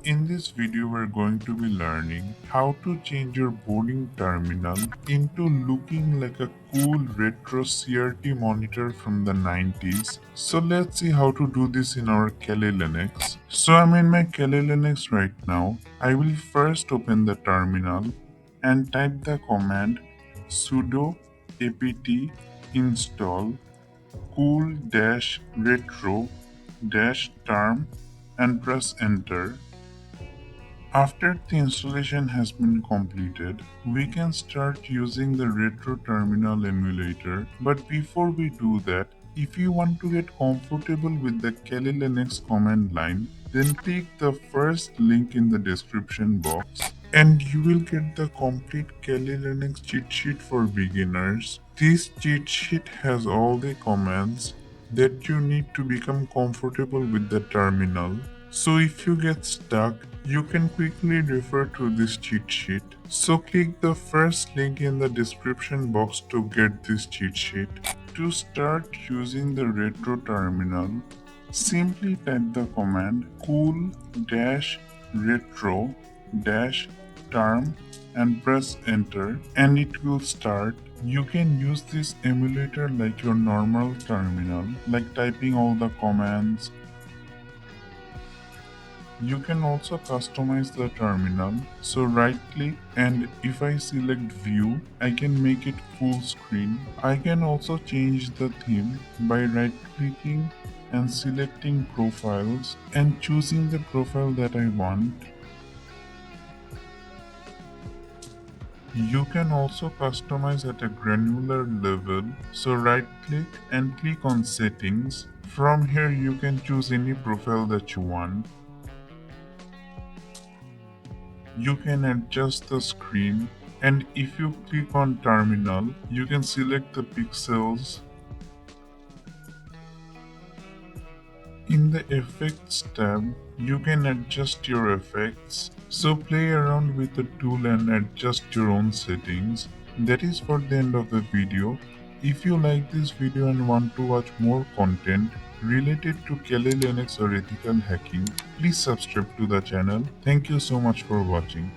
In this video, we're going to be learning how to change your boarding terminal into looking like a cool retro CRT monitor from the 90s. So let's see how to do this in our Kali Linux. So I'm in my Kali Linux right now. I will first open the terminal and type the command sudo apt install cool-retro-term and press enter. After the installation has been completed, we can start using the Retro Terminal emulator. But before we do that, if you want to get comfortable with the Kali Linux command line, then click the first link in the description box and you will get the complete Kali Linux cheat sheet for beginners. This cheat sheet has all the commands that you need to become comfortable with the terminal. So if you get stuck, you can quickly refer to this cheat sheet. So click the first link in the description box to get this cheat sheet. To start using the retro terminal, simply type the command cool-retro-term and press enter and it will start. You can use this emulator like your normal terminal, like typing all the commands. You can also customize the terminal. So right click and if I select view, I can make it full screen. I can also change the theme by right clicking and selecting profiles and choosing the profile that I want. You can also customize at a granular level. So right click and click on settings. From here you can choose any profile that you want. You can adjust the screen, and if you click on terminal, you can select the pixels. In the effects tab, you can adjust your effects. So play around with the tool and adjust your own settings. That is for the end of the video. If you like this video and want to watch more content related to Kali Linux or ethical hacking, please subscribe to the channel. Thank you so much for watching.